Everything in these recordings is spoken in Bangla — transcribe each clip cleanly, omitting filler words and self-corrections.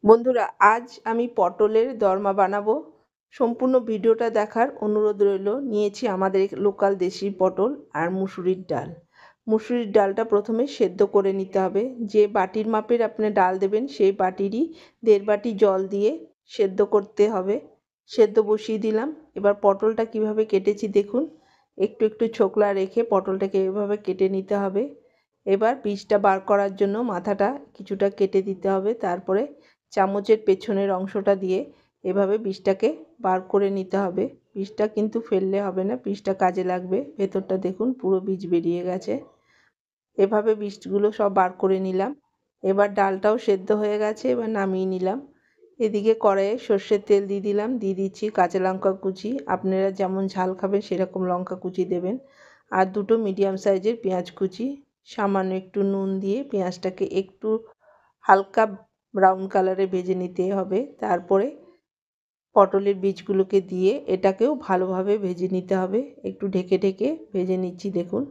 বন্ধুরা, আজ আমি পটলের দরমা বানাবো। সম্পূর্ণ ভিডিওটা দেখার অনুরোধ রইল। নিয়েছি আমাদের লোকাল দেশি পটল আর মুসুরির ডাল। মুসুরির ডালটা প্রথমে সেদ্ধ করে নিতে হবে। যে বাটির মাপের আপনি ডাল দেবেন সেই বাটিরই 1.5 বাটি জল দিয়ে সেদ্ধ করতে হবে। সেদ্ধ বসিয়ে দিলাম। এবার পটলটা কিভাবে কেটেছি দেখুন। একটু একটু ছোকলা রেখে পটলটাকে এভাবে কেটে নিতে হবে। এবার বীজটা বার করার জন্য মাথাটা কিছুটা কেটে দিতে হবে। তারপরে চামচের পেছনের অংশটা দিয়ে এভাবে বীজটাকে বার করে নিতে হবে। বীজটা কিন্তু ফেললে হবে না, বীজটা কাজে লাগবে। ভেতরটা দেখুন পুরো বীজ বেরিয়ে গেছে। এভাবে বীজগুলো সব বার করে নিলাম। এবার ডালটাও সেদ্ধ হয়ে গেছে, এবার নামিয়ে নিলাম। এদিকে কড়াইয়ে সর্ষের তেল দিয়ে দিলাম। দিয়ে দিচ্ছি কাঁচা লঙ্কা কুচি, আপনারা যেমন ঝাল খাবেন সেরকম লঙ্কা কুচি দেবেন। আর 2টো মিডিয়াম সাইজের পেঁয়াজ কুচি। সামান্য একটু নুন দিয়ে পেঁয়াজটাকে একটু হালকা ব্রাউন কালারে ভেজে নিতে হবে। তারপরে পটলের বীজগুলোকে দিয়ে এটাকেও ভালোভাবে ভেজে নিতে হবে। একটু ঢেকে ঢেকে ভেজে নিচ্ছি দেখুন।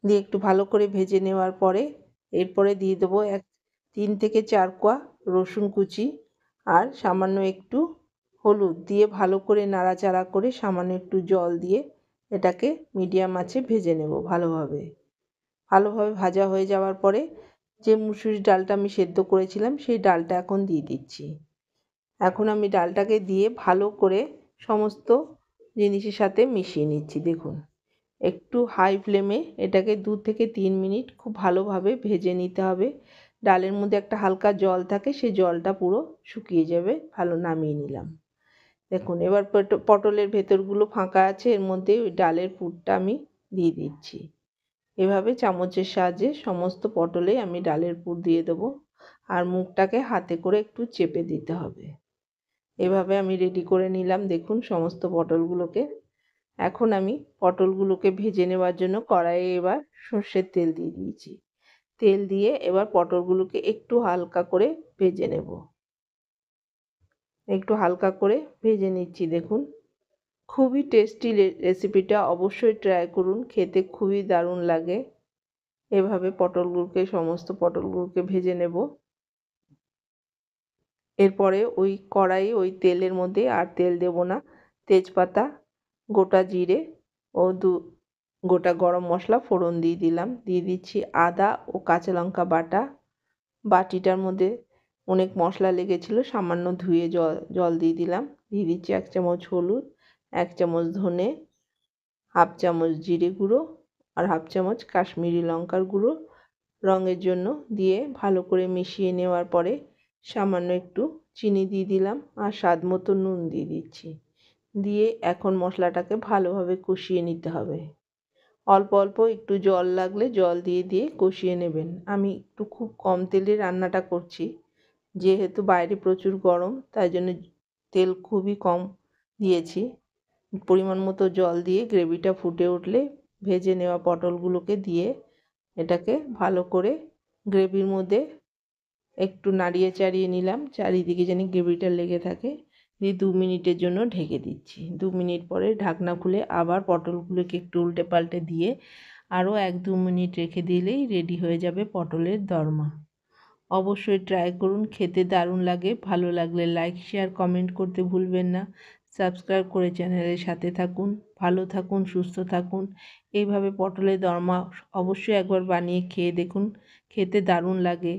দিয়ে একটু ভালো করে ভেজে নেওয়ার পরে এরপরে দিয়ে দেবো 3 থেকে 4 কোয়া রসুন কুচি আর সামান্য একটু হলুদ দিয়ে ভালো করে নাড়াচাড়া করে সামান্য একটু জল দিয়ে এটাকে মিডিয়াম আঁচে ভেজে নেব ভালোভাবে। ভালোভাবে ভাজা হয়ে যাওয়ার পরে যে মুসুরির ডালটা আমি সেদ্ধ করেছিলাম সেই ডালটা এখন দিয়ে দিচ্ছি। এখন আমি ডালটাকে দিয়ে ভালো করে সমস্ত জিনিসের সাথে মিশিয়ে নিচ্ছি দেখুন। একটু হাই ফ্লেমে এটাকে 2 থেকে 3 মিনিট খুব ভালোভাবে ভেজে নিতে হবে। ডালের মধ্যে একটা হালকা জল থাকে, সেই জলটা পুরো শুকিয়ে যাবে। ভালো নামিয়ে নিলাম দেখুন। এবার পটলের ভেতরগুলো ফাঁকা আছে, এর মধ্যে ওই ডালের পুরটা আমি দিয়ে দিচ্ছি। এভাবে চামচের সাহায্যে সমস্ত পটলে আমি ডালের পুর দিয়ে দেবো। আর মুখটাকে হাতে করে একটু চেপে দিতে হবে। এভাবে আমি রেডি করে নিলাম দেখুন সমস্ত পটলগুলোকে। এখন আমি পটলগুলোকে ভেজে নেওয়ার জন্য কড়াইয়ে এবার সর্ষের তেল দিয়ে দিয়েছি। তেল দিয়ে এবার পটলগুলোকে একটু হালকা করে ভেজে নেব। একটু হালকা করে ভেজে নিচ্ছি দেখুন। খুবই টেস্টি রেসিপিটা, অবশ্যই ট্রাই করুন, খেতে খুবই দারুণ লাগে। এভাবে সমস্ত পটলগুলোকে ভেজে নেব। এরপরে ওই কড়াই ওই তেলের মধ্যে আর তেল দেব না, তেজপাতা, গোটা জিরে ও গোটা গরম মশলা ফোড়ন দিয়ে দিলাম। দিয়ে দিচ্ছি আদা ও কাঁচা লঙ্কা বাটা। বাটিটার মধ্যে অনেক মশলা লেগেছিল, সামান্য ধুয়ে জল দিয়ে দিলাম। দিয়ে দিচ্ছি 1 চামচ হলুদ, 1 চামচ ধনে, হাফ চামচ জিরে গুঁড়ো আর হাফ চামচ কাশ্মীরি লঙ্কার গুঁড়ো রঙের জন্য দিয়ে ভালো করে মিশিয়ে নেওয়ার পরে সামান্য একটু চিনি দিয়ে দিলাম আর স্বাদ মতো নুন দিয়ে দিচ্ছি। দিয়ে এখন মশলাটাকে ভালোভাবে কষিয়ে নিতে হবে। অল্প অল্প একটু জল লাগলে জল দিয়ে দিয়ে কষিয়ে নেবেন। আমি একটু খুব কম তেলে রান্নাটা করছি, যেহেতু বাইরে প্রচুর গরম তাই জন্য তেল খুবই কম দিয়েছি। পরিমাণ মতো জল দিয়ে গ্রেভিটা ফুটে উঠলে ভেজে নেওয়া পটলগুলোকে দিয়ে এটাকে ভালো করে গ্রেভির মধ্যে একটু নাড়িয়ে চাড়িয়ে নিলাম, চারিদিকে যেন গ্রেভিটা লেগে থাকে। দিয়ে 2 মিনিটের জন্য ঢেকে দিচ্ছি। 2 মিনিট পরে ঢাকনা খুলে আবার পটলগুলোকে একটু উল্টে পাল্টে দিয়ে আরও 1-2 মিনিট রেখে দিলেই রেডি হয়ে যাবে পটলের দরমা। অবশ্যই ট্রাই করুন, খেতে দারুণ লাগে। ভালো লাগলে লাইক শেয়ার কমেন্ট করতে ভুলবেন না। সাবস্ক্রাইব করে চ্যানেলের সাথে থাকুন। ভালো থাকুন, সুস্থ থাকুন। এইভাবে পটলের দরমা অবশ্যই একবার বানিয়ে খেয়ে দেখুন, খেতে দারুণ লাগে।